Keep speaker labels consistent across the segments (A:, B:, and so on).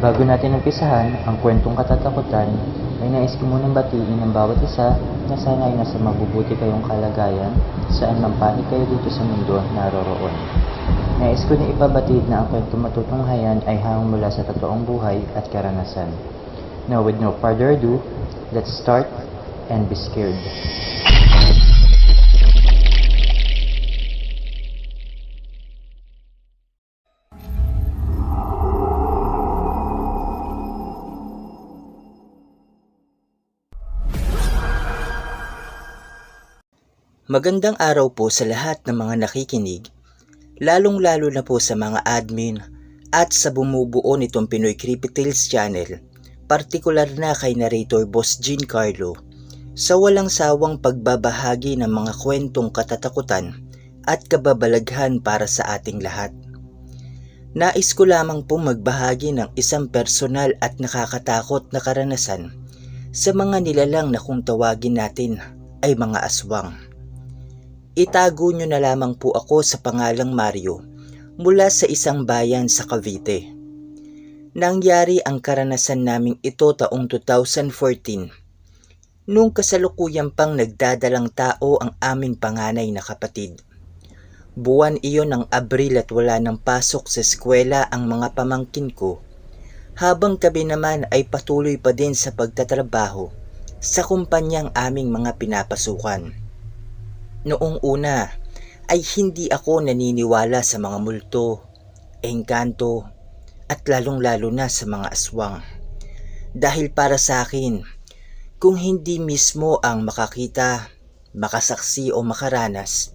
A: Bago natin umpisahan ang kwentong katatakutan, ay nais ko munang batiin ang bawat isa na sana ay nasa mabubuti kayong kalagayan saan man panig kayo dito sa mundo naroroon. Nais ko na ipabatid na ang kwentong matutunghayan ay hanggang mula sa totoong buhay at karanasan. Now with no further ado, let's start and be scared.
B: Magandang araw po sa lahat ng mga nakikinig, lalong-lalo na po sa mga admin at sa bumubuo nitong Pinoy Creepy Tales channel, partikular na kay narrator Boss Giancarlo, sa walang sawang pagbabahagi ng mga kwentong katatakutan at kababalaghan para sa ating lahat. Nais ko lamang pong magbahagi ng isang personal at nakakatakot na karanasan sa mga nilalang na kung tawagin natin ay mga aswang. Itago nyo na lamang po ako sa pangalang Mario mula sa isang bayan sa Cavite. Nangyari ang karanasan naming ito taong 2014, nung kasalukuyan pang nagdadalang tao ang aming panganay na kapatid. Buwan iyon ng Abril at wala nang pasok sa eskwela ang mga pamangkin ko, habang kami naman ay patuloy pa din sa pagtatrabaho sa kumpanyang aming mga pinapasukan. Noong una ay hindi ako naniniwala sa mga multo, engkanto at lalong-lalo na sa mga aswang. Dahil para sa akin, kung hindi mismo ang makakita, makasaksi o makaranas,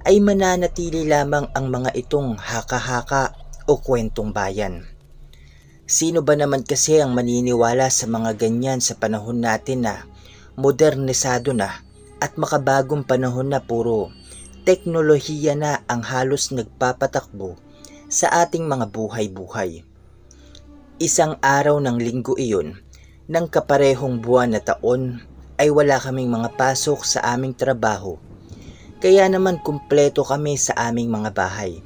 B: ay mananatili lamang ang mga itong haka-haka o kwentong bayan. Sino ba naman kasi ang maniniwala sa mga ganyan sa panahon natin na modernisado na at makabagong panahon na puro teknolohiya na ang halos nagpapatakbo sa ating mga buhay-buhay. Isang araw ng linggo iyon, ng kaparehong buwan na taon ay wala kaming mga pasok sa aming trabaho, kaya naman kumpleto kami sa aming mga bahay.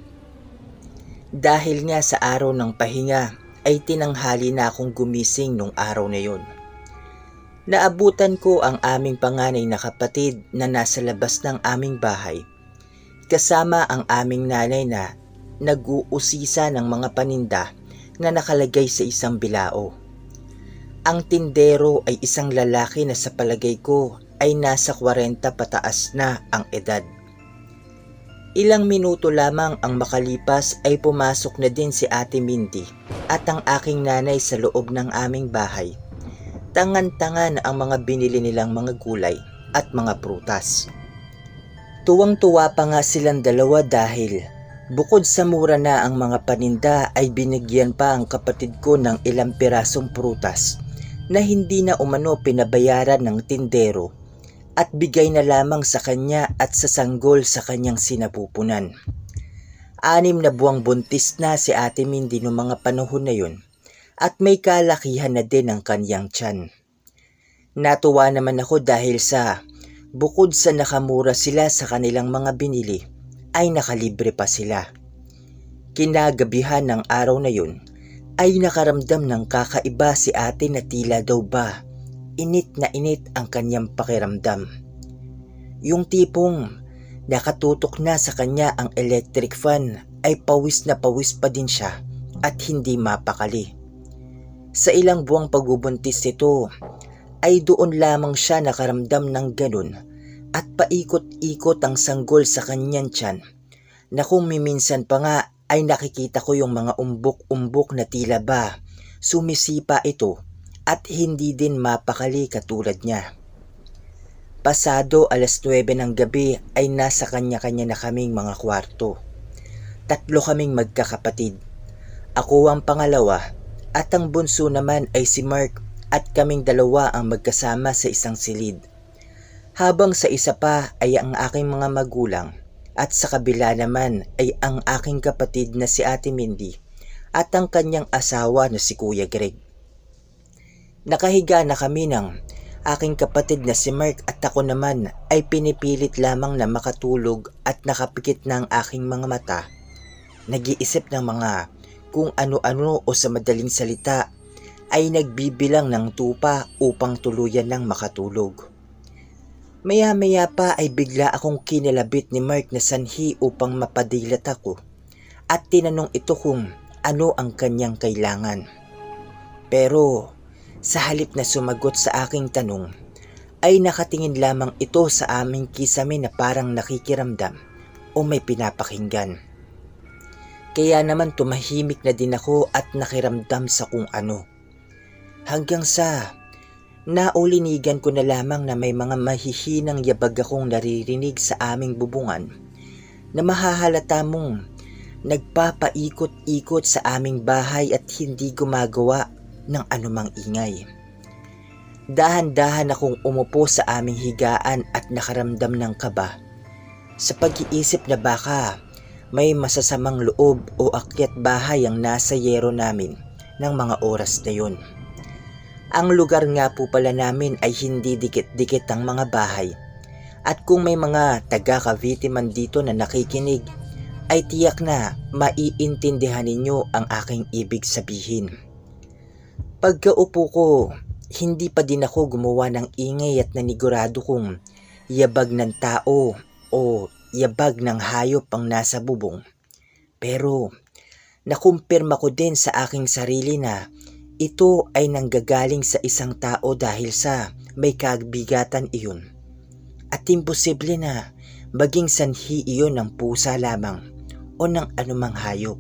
B: Dahil nga sa araw ng pahinga ay tinanghali na akong gumising nung araw na yun. Naabutan ko ang aming panganay na kapatid na nasa labas ng aming bahay, kasama ang aming nanay na nag-uusisa ng mga paninda na nakalagay sa isang bilao. Ang tindero ay isang lalaki na sa palagay ko ay nasa 40 pataas na ang edad. Ilang minuto lamang ang makalipas ay pumasok na din si Ate Mindy at ang aking nanay sa loob ng aming bahay. Tangan-tangan ang mga binili nilang mga gulay at mga prutas. Tuwang-tuwa pa nga silang dalawa dahil bukod sa mura na ang mga paninda ay binigyan pa ang kapatid ko ng ilang pirasong prutas na hindi na umano pinabayaran ng tindero at bigay na lamang sa kanya at sa sanggol sa kanyang sinapupunan. 6 na buwang buntis na si Ate Mindy noong mga panahon na yun, at may kalakihan na din ang kanyang tiyan. Natuwa naman ako dahil sa bukod sa nakamura sila sa kanilang mga binili, ay nakalibre pa sila. Kinagabihan ng araw na yun, ay nakaramdam ng kakaiba si ate na tila daw ba init na init ang kanyang pakiramdam. Yung tipong nakatutok na sa kanya ang electric fan ay pawis na pawis pa din siya at hindi mapakali. Sa ilang buwang pagbubuntis nito ay doon lamang siya nakaramdam ng ganun at paikot-ikot ang sanggol sa kanyang tiyan na kung miminsan pa nga ay nakikita ko yung mga umbok-umbok na tila ba sumisipa ito at hindi din mapakali katulad niya. Pasado 9:00 ng gabi ay nasa kanya-kanya na kaming mga kwarto. 3 kaming magkakapatid. Ako ang pangalawa at ang bunso naman ay si Mark at kaming dalawa ang magkasama sa isang silid. Habang sa isa pa ay ang aking mga magulang at sa kabila naman ay ang aking kapatid na si Ate Mindy at ang kanyang asawa na si Kuya Greg. Nakahiga na kami ng aking kapatid na si Mark at ako naman ay pinipilit lamang na makatulog at nakapikit na ang aking mga mata. Nag-iisip ng mga kung ano-ano o sa madaling salita ay nagbibilang ng tupa upang tuluyan ng makatulog. Maya-maya pa ay bigla akong kinalabit ni Mark na sanhi upang mapadilat ako at tinanong ito kung ano ang kanyang kailangan. Pero sa halip na sumagot sa aking tanong, ay nakatingin lamang ito sa aming kisame na parang nakikiramdam o may pinapakinggan. Kaya naman tumahimik na din ako at nakiramdam sa kung ano. Hanggang sa naulinigan ko na lamang na may mga mahihinang yabag akong naririnig sa aming bubungan na mahahalata mong nagpapaikot-ikot sa aming bahay at hindi gumagawa ng anumang ingay. Dahan-dahan akong umupo sa aming higaan at nakaramdam ng kaba sa pag-iisip na baka may masasamang loob o akyat bahay ang nasa yero namin ng mga oras na yun. Ang lugar nga po pala namin ay hindi dikit-dikit ang mga bahay at kung may mga taga Cavite man dito na nakikinig ay tiyak na maiintindihan ninyo ang aking ibig sabihin. Pagkaupo ko, hindi pa din ako gumawa ng ingay at nanigurado kung yabag ng tao o yabag ng hayop ang nasa bubong. Pero nakumpirma ko din sa aking sarili na ito ay nanggagaling sa isang tao dahil sa may kabigatan iyon. At imposible na maging sanhi iyon ng pusa lamang o ng anumang hayop.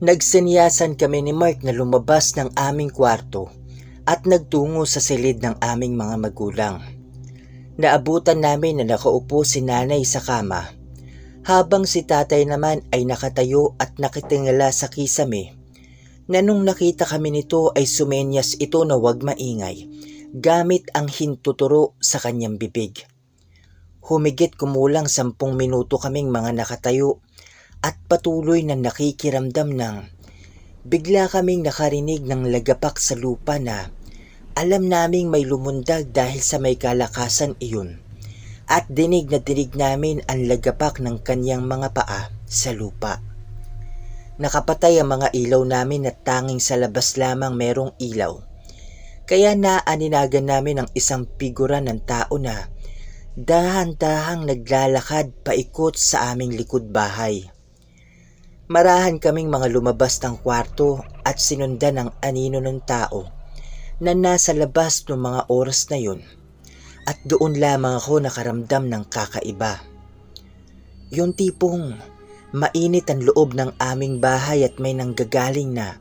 B: Nagsanyasan kami ni Mark na lumabas ng aming kwarto at nagtungo sa silid ng aming mga magulang. Naabutan namin na nakaupo si nanay sa kama, habang si tatay naman ay nakatayo at nakitingala sa kisame na nung nakita kami nito ay sumenyas ito na huwag maingay gamit ang hintuturo sa kanyang bibig. Humigit kumulang 10 minuto kaming mga nakatayo at patuloy na nakikiramdam ng bigla kaming nakarinig ng lagapak sa lupa na alam naming may lumundag dahil sa may kalakasan iyon at dinig na dinig namin ang lagapak ng kanyang mga paa sa lupa. Nakapatay ang mga ilaw namin at tanging sa labas lamang merong ilaw. Kaya naaninagan namin ang isang figura ng tao na dahan-dahang naglalakad paikot sa aming likod bahay. Marahan kaming mga lumabas ng kwarto at sinundan ang anino ng tao na nasa labas ng mga oras na yun. At doon lamang ako nakaramdam ng kakaiba. Yung tipong mainit ang loob ng aming bahay at may nanggagaling na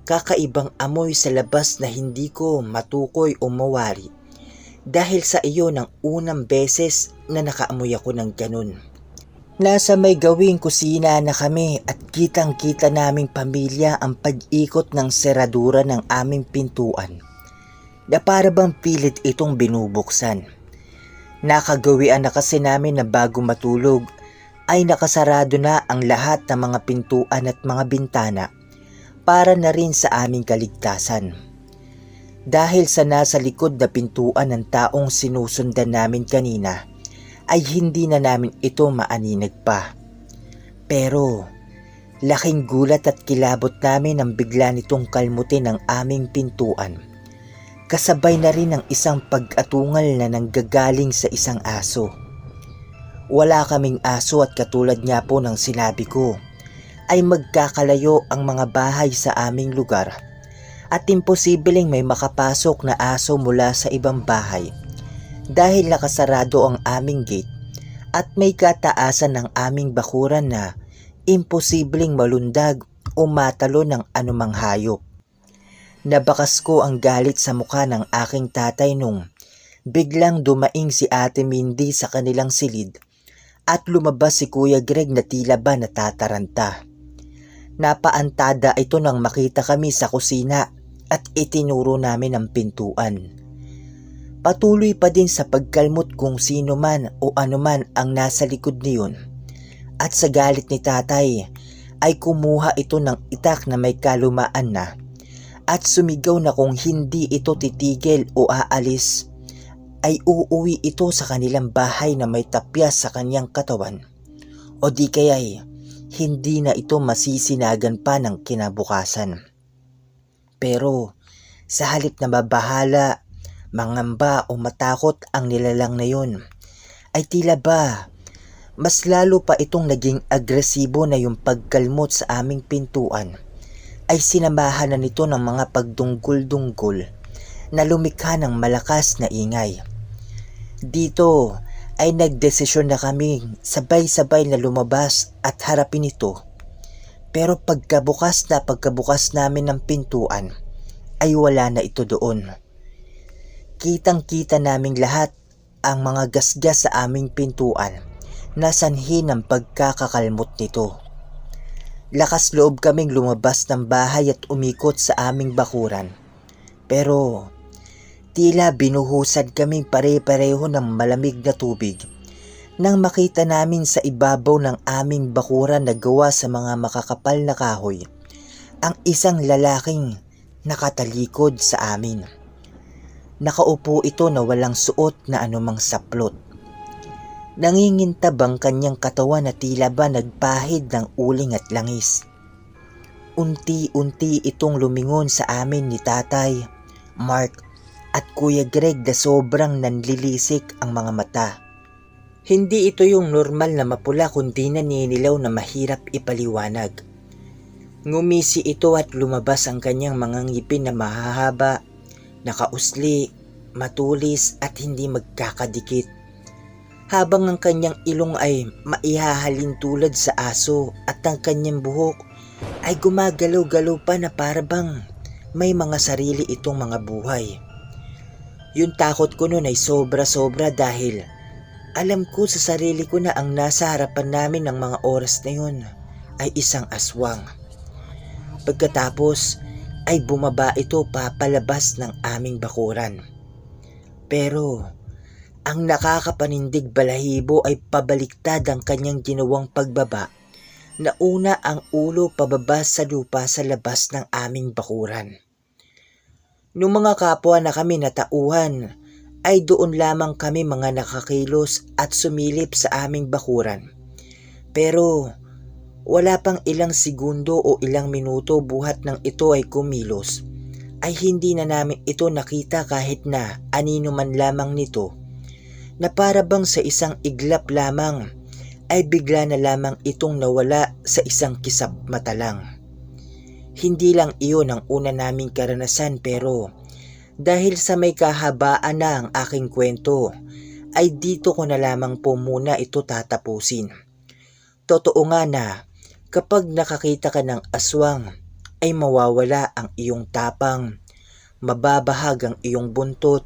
B: kakaibang amoy sa labas na hindi ko matukoy o mawari dahil sa iyo ng unang beses na nakaamoy ako ng ganun. Nasa may gawing kusina na kami at kitang-kita naming pamilya ang pag-ikot ng seradura ng aming pintuan na para bang pilit itong binubuksan. Nakagawian na kasi namin na bago matulog ay nakasarado na ang lahat ng mga pintuan at mga bintana para na rin sa aming kaligtasan. Dahil sa nasa likod na pintuan ng taong sinusundan namin kanina, ay hindi na namin ito maaninag pa. Pero laking gulat at kilabot namin ang bigla nitong kalmutin ang aming pintuan. Kasabay na rin ang isang pag-atungal na nanggagaling sa isang aso. Wala kaming aso at katulad nga po ng sinabi ko, ay magkakalayo ang mga bahay sa aming lugar at imposibleng may makapasok na aso mula sa ibang bahay dahil nakasarado ang aming gate at may kataasan ng aming bakuran na imposibleng malundag o matalo ng anumang hayop. Nabakas ko ang galit sa mukha ng aking tatay nung biglang dumaing si Ate Mindy sa kanilang silid at lumabas si Kuya Greg na tila ba natataranta. Napaantada ito nang makita kami sa kusina at itinuro namin ang pintuan. Patuloy pa din sa pagkalmot kung sino man o anuman ang nasa likod niyon. At sa galit ni tatay ay kumuha ito ng itak na may kalumaan na at sumigaw na kung hindi ito titigil o aalis ay uuwi ito sa kanilang bahay na may tapyas sa kanyang katawan o di kaya'y hindi na ito masisinagan pa ng kinabukasan. Pero Sa halip na mabahala, mangamba o matakot ang nilalang na yun, ay tila ba mas lalo pa itong naging agresibo na yung pagkalmot sa aming pintuan ay sinamahan na nito ng mga pagdunggol-dunggol na lumikha ng malakas na ingay. Dito ay nagdesisyon na kami sabay-sabay na lumabas at harapin ito. Pero pagkabukas namin ng pintuan ay wala na ito doon. Kitang-kita naming lahat ang mga gasgas sa aming pintuan na sanhi ng pagkakakalmot nito. Lakas loob kaming lumabas ng bahay at umikot sa aming bakuran. Pero tila binuhusan kaming pare-pareho ng malamig na tubig nang makita namin sa ibabaw ng aming bakuran na gawa sa mga makakapal na kahoy ang isang lalaking nakatalikod sa amin. Nakaupo ito na walang suot na anumang saplot. Nangingintab ang kanyang katawan na tila ba nagpahid ng uling at langis. Unti-unti itong lumingon sa amin ni Tatay, Mark at Kuya Greg na sobrang nanlilisik ang mga mata. Hindi ito yung normal na mapula kundi naninilaw na mahirap ipaliwanag. Ngumisi ito at lumabas ang kanyang mga ngipin na mahahaba, nakausli, matulis at hindi magkakadikit. Habang ang kanyang ilong ay maihahalin tulad sa aso at ang kanyang buhok ay gumagalaw-galaw pa na parabang may mga sarili itong mga buhay. Yung takot ko noon ay sobra-sobra dahil alam ko sa sarili ko na ang nasa harapan namin ng mga oras na yun ay isang aswang. Pagkatapos ay bumaba ito papalabas ng aming bakuran. Pero ang nakakapanindig balahibo ay pabaliktad ang kanyang ginawang pagbaba na una ang ulo pababa sa lupa sa labas ng aming bakuran. Nung mga kapwa na kami natauhan ay doon lamang kami mga nakakilos at sumilip sa aming bakuran. Pero wala pang ilang segundo o ilang minuto buhat nang ito ay kumilos ay hindi na namin ito nakita kahit na anino man lamang nito na para bang sa isang iglap lamang ay bigla na lamang itong nawala sa isang kisap mata lang. Hindi lang iyon ang una naming karanasan pero dahil sa may kahabaan na ang aking kwento ay dito ko na lamang po muna ito tatapusin. Totoo nga na kapag nakakita ka ng aswang ay mawawala ang iyong tapang, mababahag ang iyong buntot,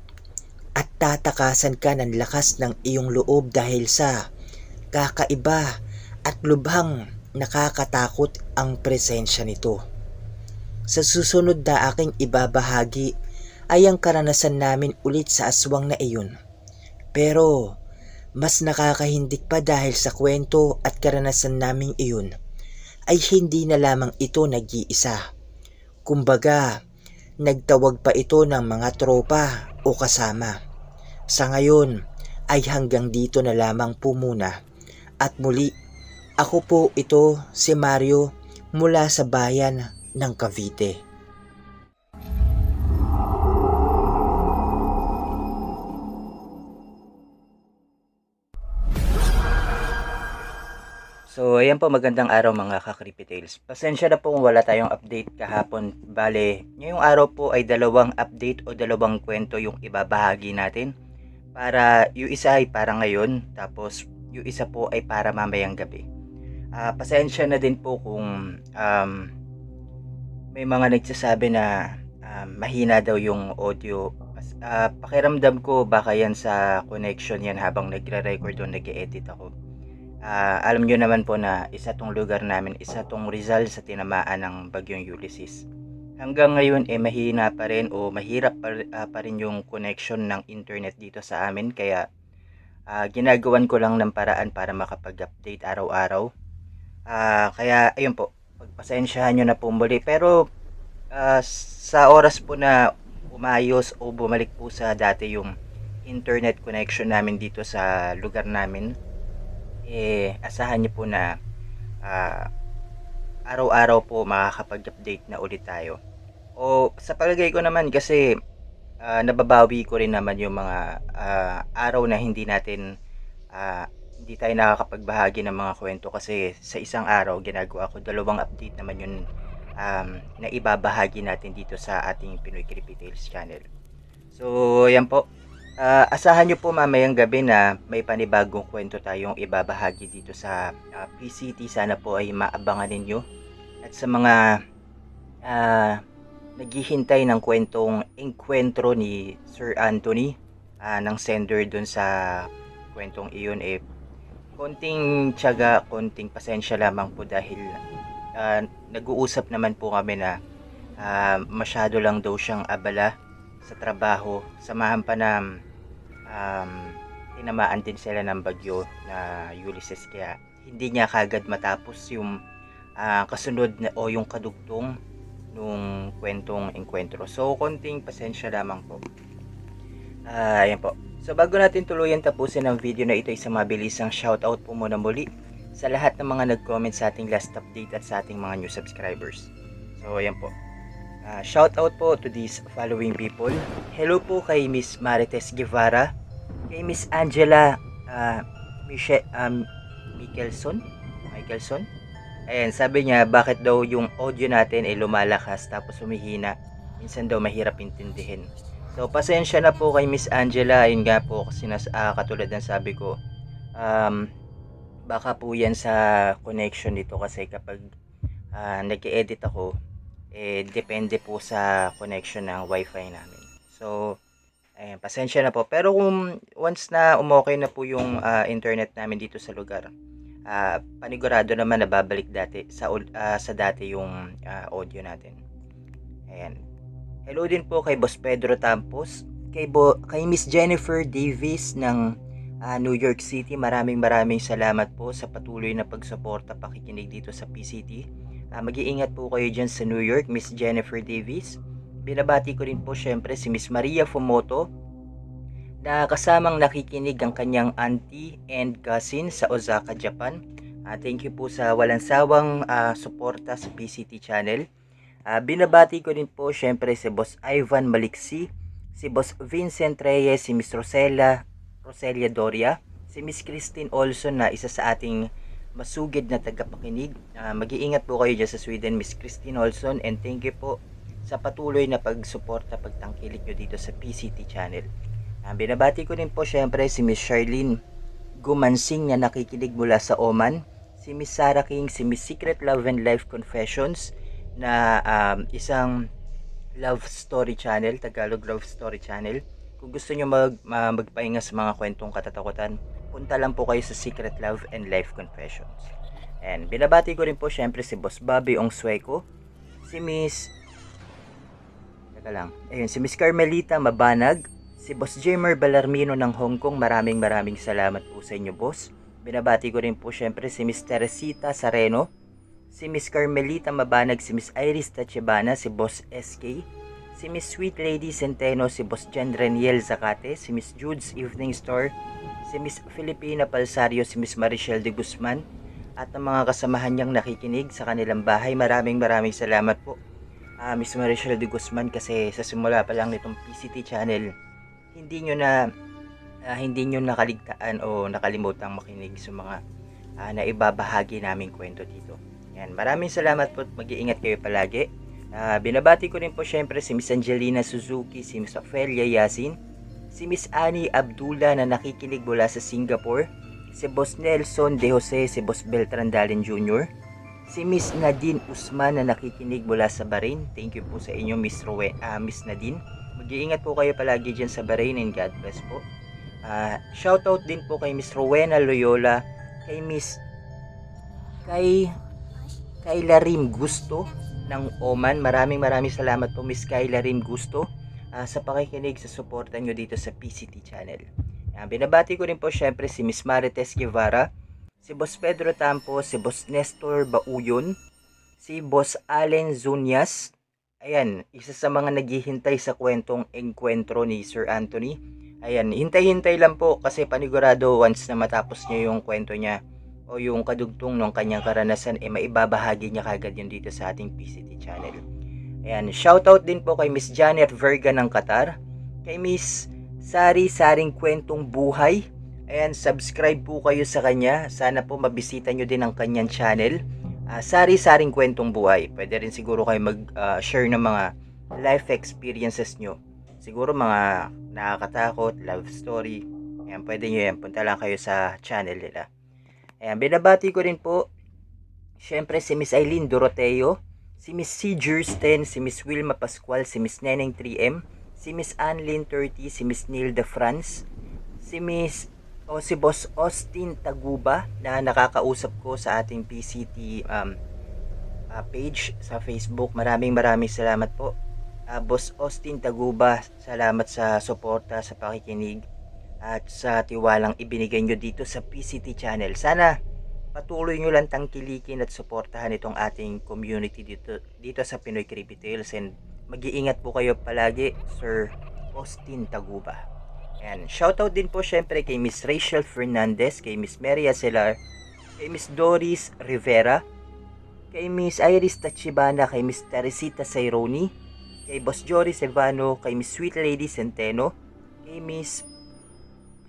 B: at tatakasan ka ng lakas ng iyong loob dahil sa kakaiba at lubhang nakakatakot ang presensya nito. Sa susunod na aking ibabahagi ay ang karanasan namin ulit sa aswang na iyon. Pero mas nakakahindik pa dahil sa kwento at karanasan naming iyon ay hindi na lamang ito nag-iisa. Kumbaga, nagtawag pa ito ng mga tropa o kasama. Sa ngayon ay hanggang dito na lamang po muna. At muli, ako po ito si Mario mula sa bayan ng Cavite. So, ayan po, magandang araw mga ka-Creepy Tales. Pasensya na po kung wala tayong update kahapon. Bale, ngayong araw po ay dalawang update o dalawang kwento yung ibabahagi natin. Para yung isa ay para ngayon, tapos yung isa po ay para mamayang gabi. Pasensya na din po kung may mga nagsasabi na mahina daw yung audio. Pakiramdam ko baka yan sa connection yan habang nagre-record o nag-edit ako. Alam nyo naman po na isa tong lugar namin, isa tong Rizal sa tinamaan ng bagyong Ulysses. Hanggang ngayon mahina pa rin o mahirap pa rin yung connection ng internet dito sa amin. Kaya ginagawan ko lang ng paraan para makapag-update araw-araw. Kaya ayun po, pagpasensyahan nyo na po muli. Pero sa oras po na umayos o bumalik po sa dati yung internet connection namin dito sa lugar namin, asahan niyo po na araw-araw po makakapag-update na ulit tayo. O sa palagay ko naman kasi nababawi ko rin naman yung mga araw na hindi tayo nakakapagbahagi ng mga kwento kasi sa isang araw ginagawa ko dalawang update naman yun na ibabahagi natin dito sa ating Pinoy Creepy Tales channel. So, yan po. Asahan nyo po mamayang gabi na may panibagong kwento tayong ibabahagi dito sa PCT. Sana po ay maabangan ninyo. At sa mga naghihintay ng kwentong engkwentro ni Sir Anthony, ng sender dun sa kwentong iyon, konting tiyaga, konting pasensya lamang po dahil nag-uusap naman po kami na masyado lang daw siyang abala sa trabaho. Samahan pa na tinamaan din sila ng bagyo na Ulysses, kaya hindi niya kagad matapos yung kasunod na o yung kadugtong nung kwentong engkwentro. So, konting pasensya lamang po. Ayan po. So, bago natin tuluyan tapusin ang video na ito, isang mabilisang shoutout po muna muli sa lahat ng mga nag-comment sa ating last update at sa ating mga new subscribers. So, ayan po. Shoutout po to these following people. Hello po kay Miss Marites Guevara, kay Miss Angela Michelson. Ayan, sabi niya bakit daw yung audio natin ay lumalakas tapos humihina. Minsan daw mahirap intindihin. So, pasensya na po kay Miss Angela. Ayun nga po, kasi katulad ng sabi ko, baka po yan sa connection dito kasi kapag nag-edit ako, depende po sa connection ng wifi namin. So, ayan, pasensya na po. Pero kung once na umokay na po yung internet namin dito sa lugar, panigurado naman na babalik sa dati yung audio natin. Ayan. Hello din po kay Boss Pedro Tampos, kay Miss Jennifer Davis ng New York City. Maraming salamat po sa patuloy na pagsuporta, pakikinig dito sa PCT. Mag-iingat po kayo dyan sa New York, Miss Jennifer Davis. Binabati ko rin po syempre si Miss Maria Fumoto, na kasamang nakikinig ang kanyang auntie and cousin sa Osaka, Japan. Thank you po sa walang sawang suporta sa PCT channel. Binabati ko din po syempre si Boss Ivan Maliksi, si Boss Vincent Reyes, si Miss Roselia Doria, si Miss Christine Olson na isa sa ating masugid na tagapakinig. Mag-iingat po kayo dyan sa Sweden, Miss Christine Olson, and thank you po sa patuloy na pagsuporta, pagtangkilik nyo dito sa PCT channel. Binabati ko din po syempre si Miss Charlene Gumansing na nakikinig mula sa Oman, si Miss Sarah King, si Miss Secret Love and Life Confessions na isang love story channel, Tagalog love story channel. Kung gusto nyo magpahinga sa mga kwentong katatakutan, punta lang po kayo sa Secret Love and Life Confessions. And binabati ko rin po syempre si Boss Bobby Ongsueco, si Miss Carmelita Mabanag, si Boss Jamer Balarmino ng Hong Kong. Maraming salamat po sa inyo, boss. Binabati ko rin po syempre si Miss Teresita Sareno, si Miss Carmelita Mabanag, si Miss Iris Tachibana, si Boss SK, si Miss Sweet Lady Centeno, si Boss Jan Reniel Zacate, si Miss Jude's Evening Store, si Miss Filipina Palsario, si Miss Marichelle de Guzman, at ang mga kasamahan niyang nakikinig sa kanilang bahay. Maraming salamat po, Miss Marichelle de Guzman, kasi sa simula pa lang nitong PCT channel, hindi nyo nakaligtaan o nakalimutang makinig sa mga naibabahagi naming kwento dito. Yan, maraming salamat po at mag-iingat kayo palagi. Binabati ko rin po syempre si Miss Angelina Suzuki, si Miss Ophelia Yasin, si Miss Annie Abdullah na nakikinig mula sa Singapore, si Boss Nelson De Jose, si Boss Beltran Dalen Jr., si Miss Nadine Usman na nakikinig mula sa Bahrain. Thank you po sa inyo, Miss Nadine. Mag-iingat po kayo palagi dyan sa Bahrain, and God bless po. Shoutout din po kay Miss Rowena Loyola, kay Miss Kayla Rim Gusto ng Oman. Maraming salamat po, Miss Kayla Rim Gusto, sa pakikinig, sa suporta nyo dito sa PCT channel. Binabati ko rin po syempre si Miss Marites Guevara, si Boss Pedro Tampos, si Boss Nestor Bauyon, si Boss Allen Zunias. Ayan, isa sa mga naghihintay sa kwentong engkwentro ni Sir Anthony. Ayan, hintay-hintay lang po kasi panigurado once na matapos niya yung kwento niya o yung kadugtong ng kanyang karanasan, maibabahagi niya kagad yun dito sa ating PCT channel. Ayan, shoutout din po kay Miss Janet Verga ng Qatar, kay Miss Sari-Saring Kwentong Buhay. Ayan, subscribe po kayo sa kanya. Sana po mabisita nyo din ang kanyang channel. Sari-Saring Kwentong Buhay. Pwede rin siguro kayo mag-share ng mga life experiences nyo. Siguro mga nakakatakot, love story. Ayan, pwede nyo yan. Punta lang kayo sa channel nila. Ayan, binabati ko rin po, syempre si Miss Eileen Doroteo, si Miss C. Jersten, si Miss Wilma Pascual, si Miss Neneng 3M, si Miss Annelyn 30, si Miss Neil de France, si Boss Austin Taguba na nakakausap ko sa ating PCT page sa Facebook. Maraming salamat po. Boss Austin Taguba, salamat sa suporta, sa pakikinig at sa tiwalang ibinigay nyo dito sa PCT channel. Sana patuloy nyo lang tangkilikin at suportahan itong ating community dito sa Pinoy Creepy Tales, and mag-iingat po kayo palagi, Sir Austin Taguba. Ayan, shoutout din po syempre kay Miss Rachel Fernandez, kay Miss Maria Celar, kay Miss Doris Rivera, kay Miss Iris Tachibana, kay Miss Teresita Saironi, kay Boss Jory Silvano, kay Miss Sweet Lady Centeno, kay Miss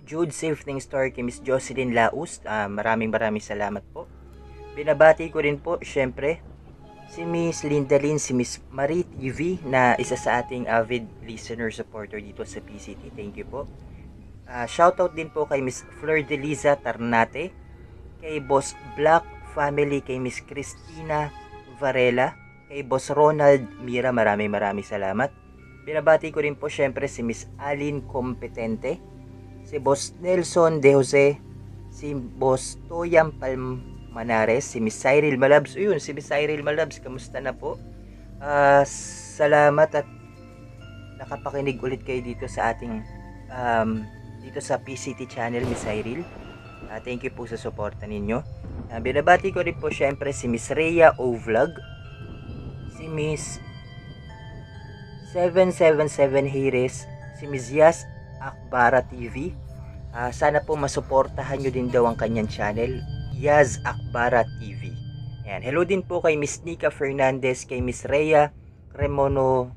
B: Jude Safening Star, kay Miss Jocelyn Laus. Maraming salamat po. Binabati ko rin po syempre si Miss Linda Lynn, si Miss Marie TV na isa sa ating avid listener supporter dito sa PCT. Thank you po. Shoutout din po kay Miss Fleur de Liza Tarnate, kay Boss Black Family, kay Miss Christina Varela, kay Boss Ronald Mira. Maraming salamat. Binabati ko rin po syempre si Miss Aline Competente, si Boss Nelson De Jose, si Boss Toyam Palmanares, si Miss Cyril Malabs. Uyun, si Miss Cyril Malabs, kamusta na po? Salamat at nakapakinig ulit kayo dito sa ating dito sa PCT channel, Miss Cyril. Thank you po sa suporta ninyo. Binabati ko rin po syempre si Miss Rhea O Vlog, si Miss 777 Hires, si Miss Yas Akbara TV. Sana po masuportahan nyo din daw ang kanyang channel, Yaz Akbara TV. Ayan, hello din po kay Miss Nika Fernandez, kay Miss Rhea Remorosa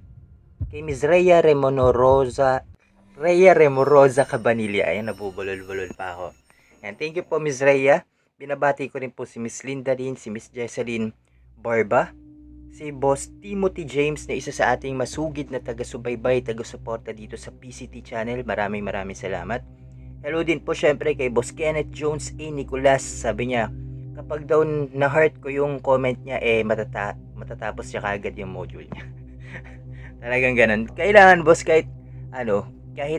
B: Cabanilla. Ayan, nabubulol-bulol pa ako. Ayan, thank you po Miss Rhea. Binabati ko rin po si Miss Linda Lynn, si Miss Jesseline Barba, si Boss Timothy James na isa sa ating masugid na taga-subaybay, taga-suporta dito sa PCT channel. Maraming salamat. Hello din po syempre kay Boss Kenneth Jones A. Nicolas. Sabi niya, kapag daw na-heart ko yung comment niya, matatapos siya kagad yung module niya. Talagang ganun. Kailangan boss, kahit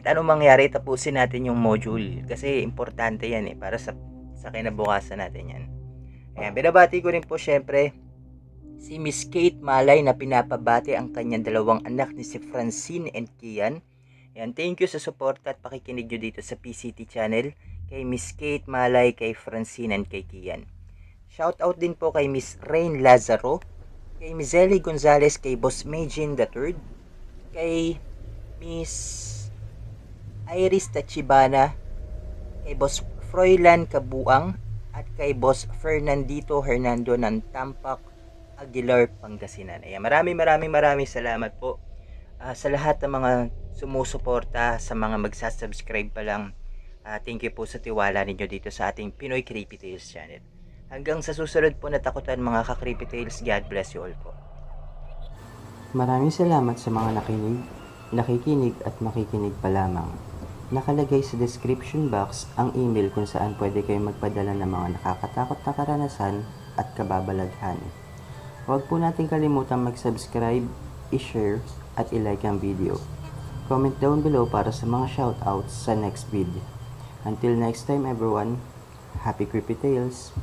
B: anong mangyari, tapusin natin yung module. Kasi importante yan para sa kinabukasan natin yan. Ayan, binabati ko rin po syempre si Miss Kate Malay na pinapabati ang kanyang dalawang anak ni si Francine and Kian. Ayan, thank you sa support at pakikinig nyo dito sa PCT channel, kay Miss Kate Malay, kay Francine and kay Kian. Shoutout din po kay Miss Rain Lazaro, kay Miss Zelly Gonzalez, kay Boss Majin III, kay Miss Iris Tachibana, kay Boss Froilan Kabuang, at kay Boss Fernandito Hernando ng Tampak, Aguilar, Pangasinan. Ayan, maraming salamat po sa lahat ng mga sumusuporta, sa mga magsasubscribe pa lang. Thank you po sa tiwala ninyo dito sa ating Pinoy Creepy Tales channel. Hanggang sa susunod po na takutan mga ka-Creepy Tales, God bless you all po.
A: Maraming salamat sa mga nakikinig at makikinig pa lamang. Nakalagay sa description box ang email kung saan pwede kayong magpadala ng mga nakakatakot na karanasan at kababalaghan. Huwag po natin kalimutan mag-subscribe, i-share, at i-like ang video. Comment down below para sa mga shoutouts sa next video. Until next time everyone, happy creepy tales!